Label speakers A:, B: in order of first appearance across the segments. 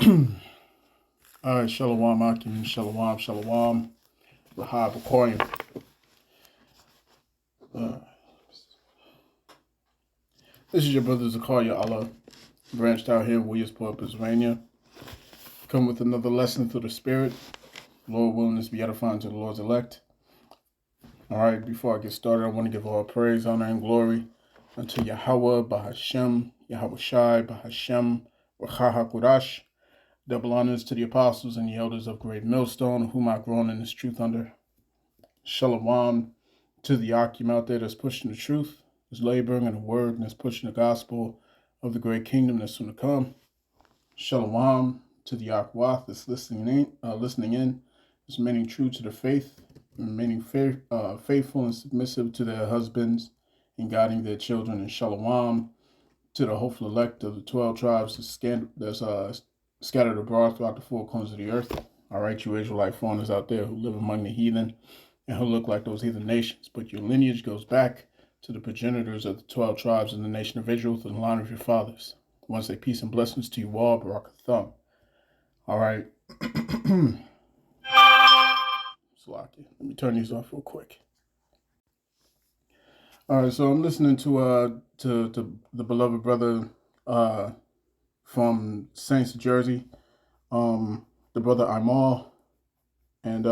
A: All right, Shalom, Ahchym, Shalom, Shalom, AHPARYAM. This is your brother Zakaria Allah, branched out here in Williamsport, Pennsylvania. Come with another lesson through the Spirit. Lord willing, this be edifying to the Lord's elect. All right, before I get started, I want to give all praise, honor, and glory unto Yahawah Bahashem Yahawashi Bahashem Yahawashi. Double honors to the apostles and the elders of Great Millstone, whom I've grown in this truth under. Shalom to the Ahchym out there that's pushing the truth, that's laboring in the word, and that's pushing the gospel of the great kingdom that's soon to come. Shalom to the Ahchym that's listening in, that's remaining true to the faith, remaining faithful and submissive to their husbands and guiding their children. And shalom to the hopeful elect of the 12 tribes that's scattered abroad throughout the four corners of the earth. All right, you Israelite foreigners out there who live among the heathen and who look like those heathen nations, but your lineage goes back to the progenitors of the 12 tribes in the nation of Israel through the line of your fathers. I want to say peace and blessings to you all, Barakatham. All right. Let me turn these off real quick. All right, so I'm listening to the beloved brother from Saints, Jersey, the brother Imal, and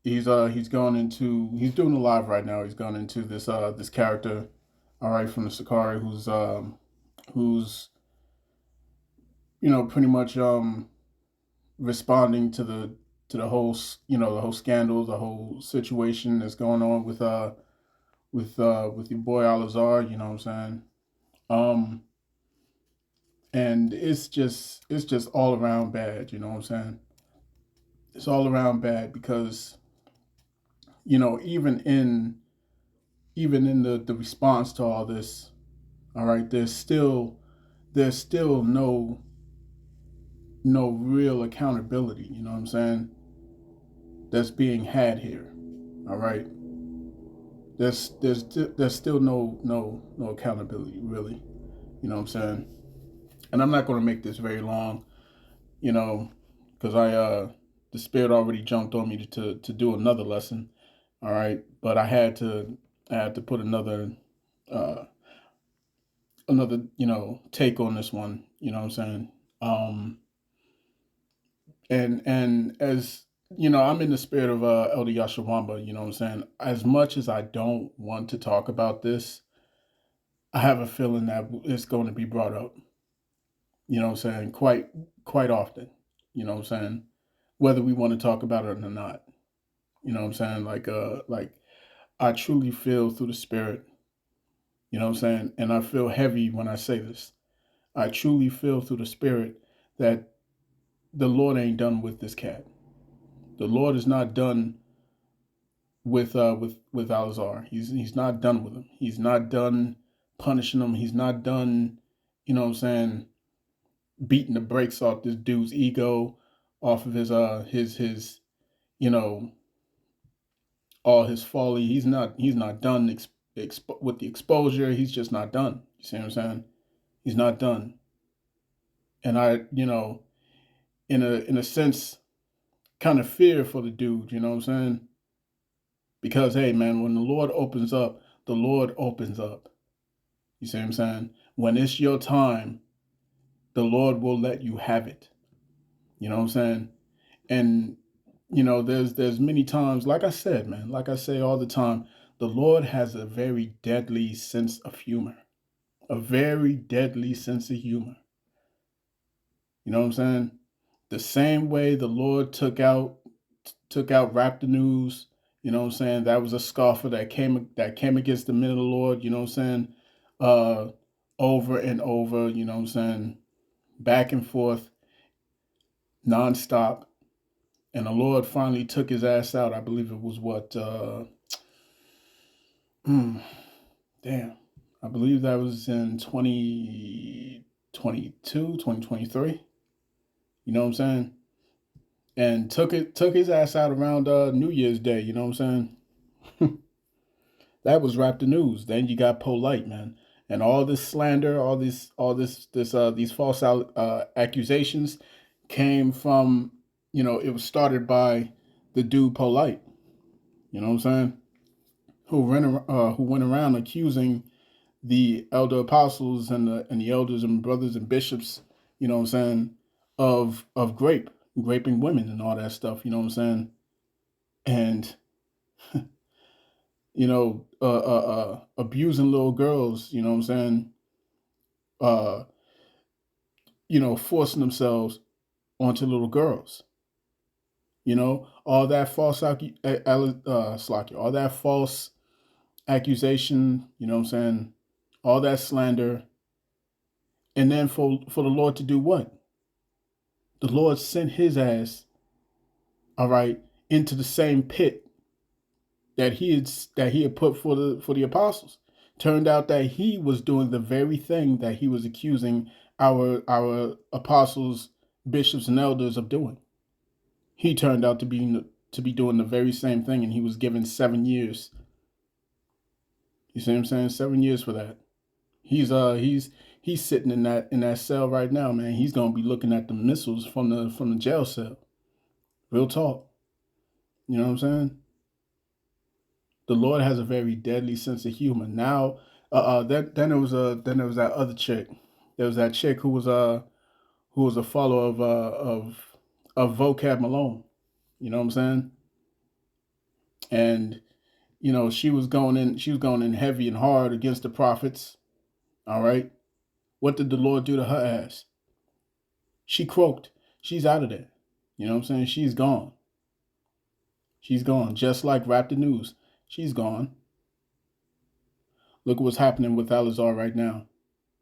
A: he's doing a live right now. He's gone into this character, all right, from the Sakari, who's pretty much responding to the whole scandal, the whole situation that's going on with your boy Al-Azhar, you know what I'm saying? And it's just all around bad, you know what I'm saying? It's all around bad because, even in the response to all this, all right, there's still no real accountability, you know what I'm saying, that's being had here. All right. There's still no accountability, really. You know what I'm saying? And I'm not going to make this very long, because the Spirit already jumped on me to do another lesson. All right, but I had to put another take on this one. You know what I'm saying? And as I'm in the spirit of Elder Yashawamba, you know what I'm saying? As much as I don't want to talk about this, I have a feeling that it's going to be brought up, you know what I'm saying, quite often, you know what I'm saying, whether we want to talk about it or not, you know what I'm saying, like I truly feel through the Spirit, you know what I'm saying, and I feel heavy when I say this. I truly feel through the Spirit that the Lord ain't done with this cat. The Lord is not done with Al-Azhar. He's not done with him. He's not done punishing him. He's not done, you know what I'm saying, beating the brakes off this dude's ego, off of his all his folly. He's not done with the exposure. He's just not done. You see what I'm saying? He's not done. And I, in a sense, kind of fear for the dude, you know what I'm saying? Because, hey, man, when the Lord opens up, the Lord opens up. You see what I'm saying? When it's your time, the Lord will let you have it. You know what I'm saying? And, there's many times, like I said, man, like I say all the time, the Lord has a very deadly sense of humor. A very deadly sense of humor. You know what I'm saying? The same way the Lord took out Rap the News, you know what I'm saying? That was a scoffer that came against the men of the Lord, you know what I'm saying? Over and over, you know what I'm saying? Back and forth, nonstop. And the Lord finally took his ass out. I believe it was I believe that was in 2022, 2023. You know what I'm saying? And took his ass out around New Year's Day, you know what I'm saying? That was Rap the News. Then you got Polite, man. And all this slander, these false accusations came from, it was started by the dude Polite. You know what I'm saying? Who went around accusing the elder apostles and the elders and brothers and bishops, you know what I'm saying, of raping women and all that stuff. You know what I'm saying? And abusing little girls, you know what I'm saying? Forcing themselves onto little girls. All that false all that false accusation, you know what I'm saying? All that slander. And then for the Lord to do what? The Lord sent his ass, all right, into the same pit that he had put for the apostles. Turned out that he was doing the very thing that he was accusing our apostles, bishops, and elders of doing. He turned out to be doing the very same thing, and he was given 7 years. You see what I'm saying? 7 years for that. He's sitting in that cell right now, man. He's gonna be looking at the missiles from the jail cell. Real talk. You know what I'm saying? The Lord has a very deadly sense of humor. Now, then there was that other chick. There was that chick who was a follower of Vocab Malone. You know what I'm saying? And she was going in heavy and hard against the prophets. All right. What did the Lord do to her ass? She croaked. She's out of there. You know what I'm saying? She's gone. She's gone. Just like Raptor News. She's gone. Look at what's happening with Alizar right now.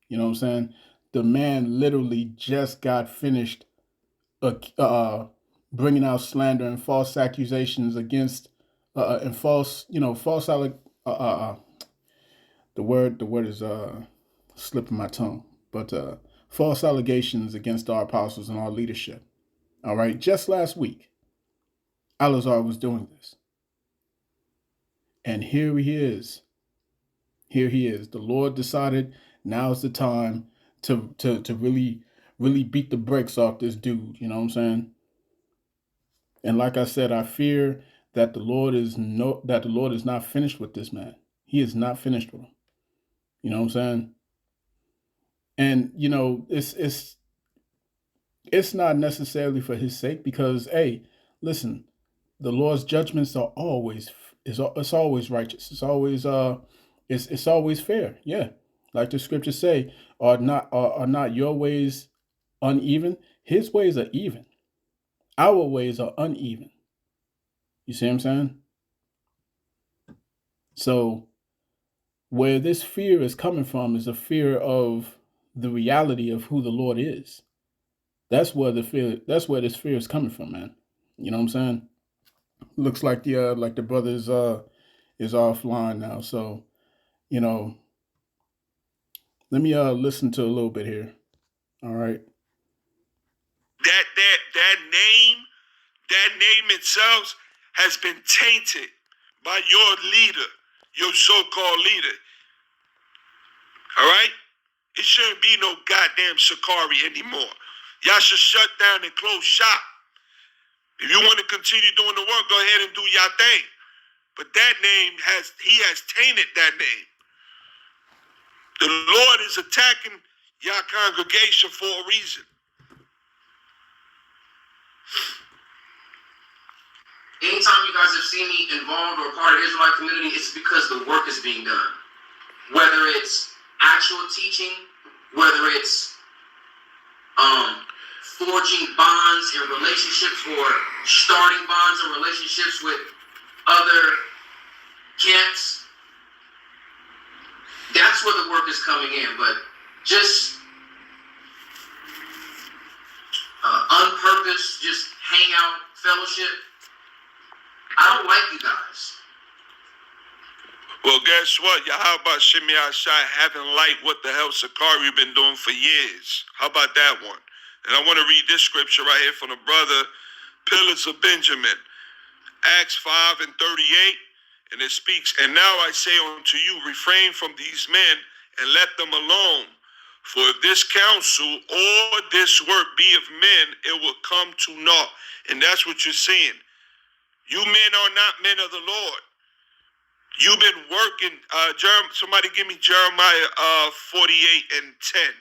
A: You know what I'm saying? The man literally just got finished bringing out slander and false accusations against and false, the word is slipping my tongue, but false allegations against our apostles and our leadership. All right, just last week, Alizar was doing this. And here he is. Here he is. The Lord decided now's the time to really beat the brakes off this dude. You know what I'm saying? And like I said, I fear that the Lord is not finished with this man. He is not finished with him. You know what I'm saying? And it's not necessarily for his sake, because hey, listen, the Lord's judgments are always it's always righteous. It's always it's always fair. Yeah. Like the scriptures say, are not your ways uneven? His ways are even. Our ways are uneven. You see what I'm saying? So where this fear is coming from is a fear of the reality of who the Lord is. That's where this fear is coming from, man. You know what I'm saying? Looks like the brother is offline now. So, let me listen to a little bit here. All right.
B: That name itself has been tainted by your leader, your so-called leader. All right? It shouldn't be no goddamn Sakari anymore. Y'all should shut down and close shop. If you want to continue doing the work, go ahead and do your thing. But that name he has tainted that name. The Lord is attacking your congregation for a reason.
C: Anytime you guys have seen me involved or part of the Israelite community, it's because the work is being done. Whether it's actual teaching, whether it's forging bonds and relationships, or starting bonds and relationships with other camps, that's where the work is coming in. But just unpurposed, just hangout, fellowship, I don't like you guys.
B: Well, guess what? Yahawah Bahashem Yahawashi haven't liked what the hell Sakari been doing for years. How about that one? And I want to read this scripture right here from the brother, Pillars of Benjamin, Acts 5:38, and it speaks, "And now I say unto you, refrain from these men and let them alone. For if this counsel or this work be of men, it will come to naught. And that's what you're saying. You men are not men of the Lord. You've been working. Somebody give me Jeremiah 48:10.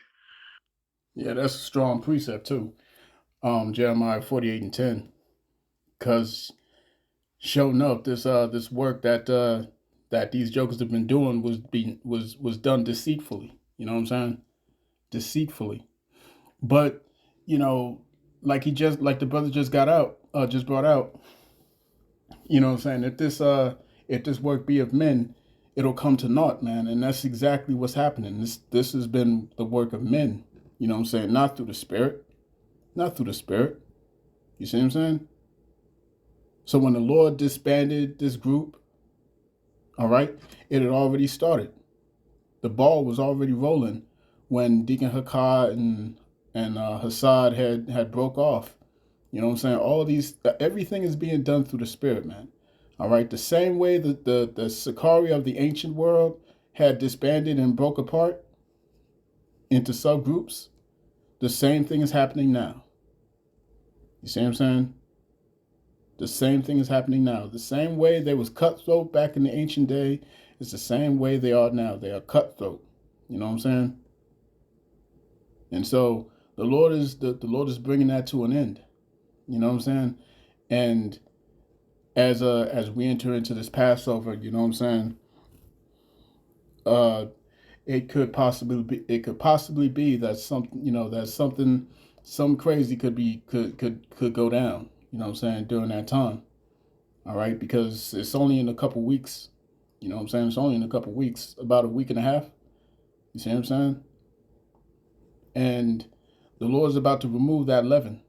A: Yeah, that's a strong precept too. Jeremiah 48:10. Because sure enough, this work that these jokers have been doing was done deceitfully. You know what I'm saying? Deceitfully. But, you know, like the brother just brought out, you know what I'm saying, if this work be of men, it'll come to naught, man. And that's exactly what's happening. This has been the work of men, you know what I'm saying, not through the spirit. Not through the spirit. You see what I'm saying? So when the Lord disbanded this group, all right, it had already started. The ball was already rolling when Deacon Hakar and Hassad had broke off. You know what I'm saying? Everything is being done through the spirit, man. All right, the same way that the Sicarii of the ancient world had disbanded and broke apart into subgroups, the same thing is happening now. You see what I'm saying? The same thing is happening now. The same way they was cutthroat back in the ancient day is the same way they are now. They are cutthroat. You know what I'm saying? And so the Lord is bringing that to an end. You know what I'm saying? And as we enter into this Passover, you know what I'm saying? It could possibly be that some crazy could go down. You know what I'm saying, during that time. All right, because it's only in a couple weeks. You know what I'm saying? It's only in a couple weeks, about a week and a half. You see what I'm saying? And the Lord's about to remove that leaven.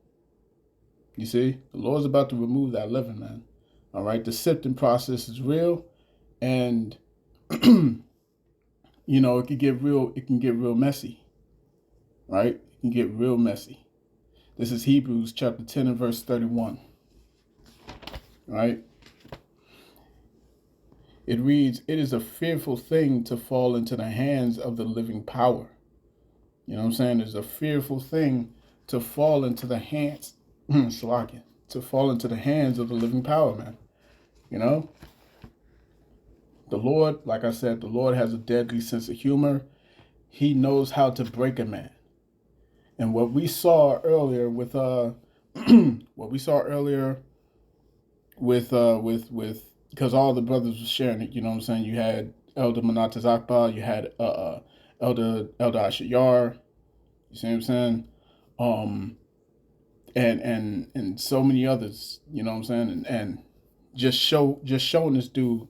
A: You see? The Lord's about to remove that leaven, man. All right, the sifting process is real, and you know, it can get real messy. Right? It can get real messy. This is Hebrews chapter 10 and verse 31. Right? It reads, "It is a fearful thing to fall into the hands of the living power." You know what I'm saying? It's a fearful thing to fall into the hands, to fall into the hands of the living power, man. You know? The Lord, like I said, the Lord has a deadly sense of humor. He knows how to break a man. And what we saw earlier with because all the brothers were sharing it, you know what I'm saying? You had Elder Manatazakba, you had Elder Ashayar, you see what I'm saying? And so many others, you know what I'm saying? And just showing this dude,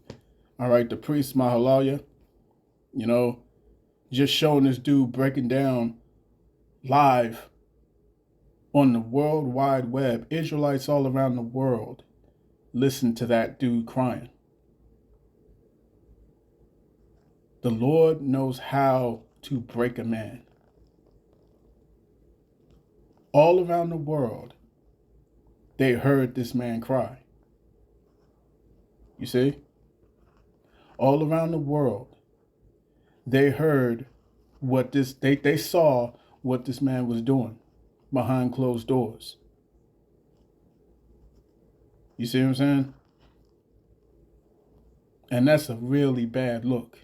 A: all right, the priest Mahalaya, you know, just showing this dude breaking down live on the World Wide Web. Israelites all around the world listen to that dude crying. The Lord knows how to break a man. All around the world, they heard this man cry. You see? All around the world, they heard they saw what this man was doing behind closed doors. You see what I'm saying? And that's a really bad look.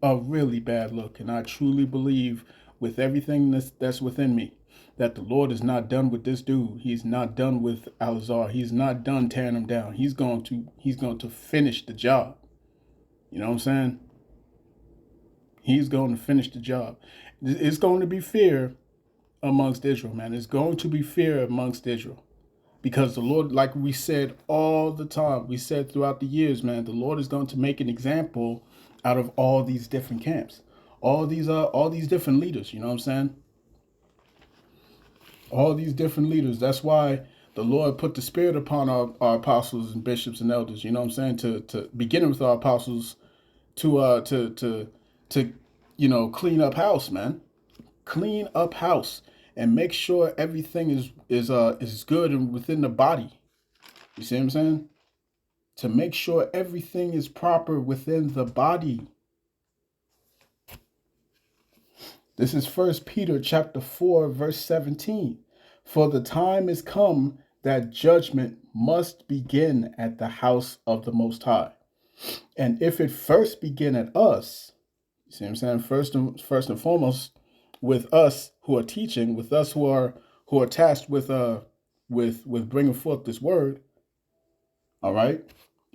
A: A really bad look. And I truly believe with everything that's within me that the Lord is not done with this dude. He's not done with Alazar. He's not done tearing him down. He's going to finish the job. You know what I'm saying? He's going to finish the job. It's going to be fear amongst Israel, man. It's going to be fear amongst Israel. Because the Lord, like we said all the time, we said throughout the years, man, the Lord is going to make an example out of all these different camps. All these different leaders, you know what I'm saying? All these different leaders. That's why the Lord put the spirit upon our apostles and bishops and elders, you know what I'm saying? To beginning with our apostles to you know, clean up house, man. Clean up house and make sure everything is good and within the body. You see what I'm saying? To make sure everything is proper within the body. This is 1 Peter chapter 4, verse 17. For the time is come that judgment must begin at the house of the Most High. And if it first begin at us, you see what I'm saying? First and foremost, with us who are teaching, with us who are tasked with bringing forth this word. All right.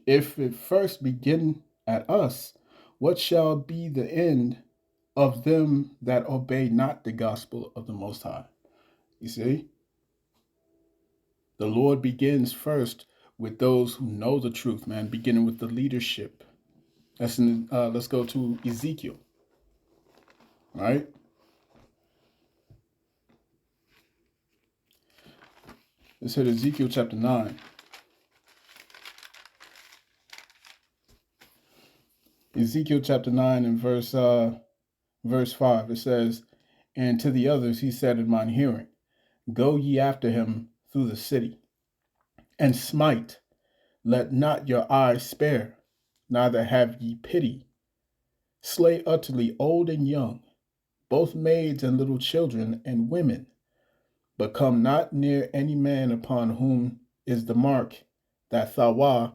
A: If it first begin at us, what shall be the end of them that obey not the gospel of the Most High? You see, the Lord begins first with those who know the truth, man. Beginning with the leadership. That's in. Let's go to Ezekiel. All right. Let's hit Ezekiel chapter 9. Ezekiel chapter 9 and verse 5. It says, and to the others he said in mine hearing, go ye after him through the city, and smite, let not your eyes spare, neither have ye pity. Slay utterly old and young, both maids and little children and women, but come not near any man upon whom is the mark, that Thawah,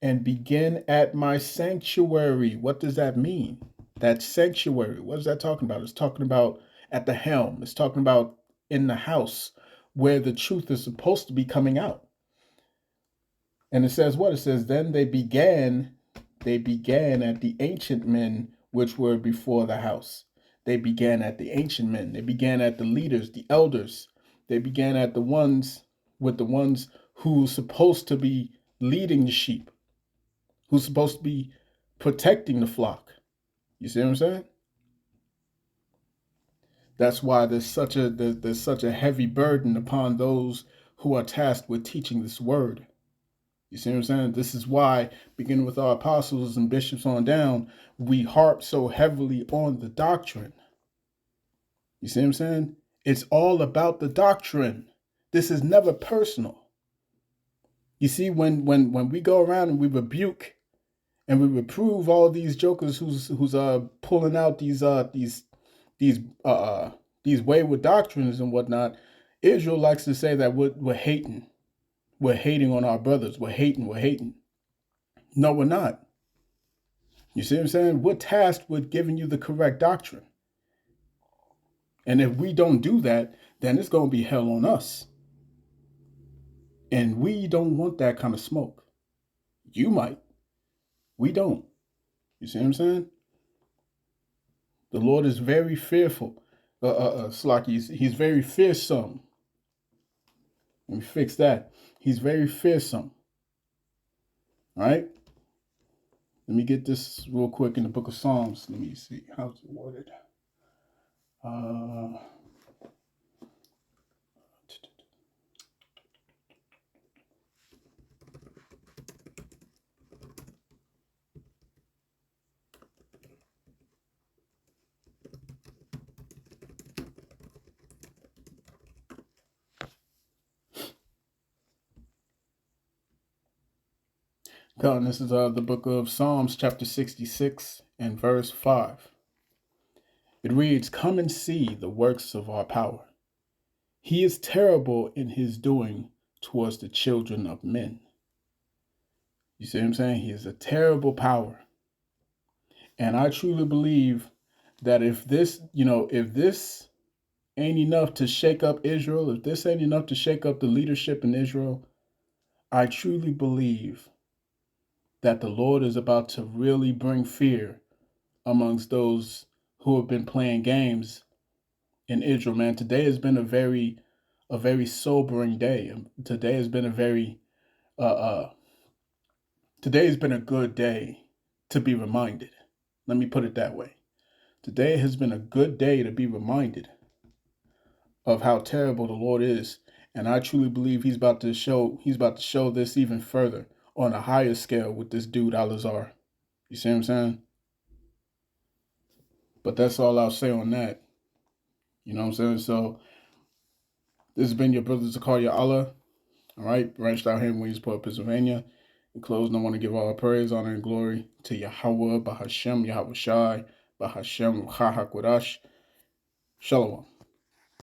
A: and begin at my sanctuary. What does that mean? That sanctuary, what is that talking about? It's talking about at the helm. It's talking about in the house where the truth is supposed to be coming out. And it says what? It says, then they began at the ancient men which were before the house. They began at the ancient men. They began at the leaders, the elders. They began at the ones who's supposed to be leading the sheep, who's supposed to be protecting the flock. You see what I'm saying? That's why there's such a heavy burden upon those who are tasked with teaching this word. You see what I'm saying? This is why, beginning with our apostles and bishops on down, we harp so heavily on the doctrine. You see what I'm saying? It's all about the doctrine. This is never personal. You see, when we go around and we rebuke and we reprove all these jokers who's pulling out these wayward doctrines and whatnot, Israel likes to say that we're hating. We're hating on our brothers. We're hating. No, we're not. You see what I'm saying? We're tasked with giving you the correct doctrine. And if we don't do that, then it's going to be hell on us. And we don't want that kind of smoke. You might. We don't. You see what I'm saying? The Lord is very fearful. He's very fearsome. Let me fix that. He's very fearsome. All right? Let me get this real quick in the book of Psalms. Let me see. How's it worded? God, this is the book of Psalms, chapter 66 and verse 5. It reads, come and see the works of our power. He is terrible in his doing towards the children of men. You see what I'm saying? He is a terrible power. And I truly believe that if this ain't enough to shake up Israel, if this ain't enough to shake up the leadership in Israel, I truly believe that the Lord is about to really bring fear amongst those who have been playing games in Israel, man. Today has been a very sobering day. Today has been today has been a good day to be reminded. Let me put it that way. Today has been a good day to be reminded of how terrible the Lord is. And I truly believe he's about to show this even further on a higher scale with this dude, Al-Azhar. You see what I'm saying? But that's all I'll say on that. You know what I'm saying? So this has been your brother Zakaria Allah. All right, branched out here in Williamsport, Pennsylvania. In closing, I want to give all praise, honor, and glory to Yahawah Bahashem Yahawashi, Bahashem HaHakwadash. Shalom.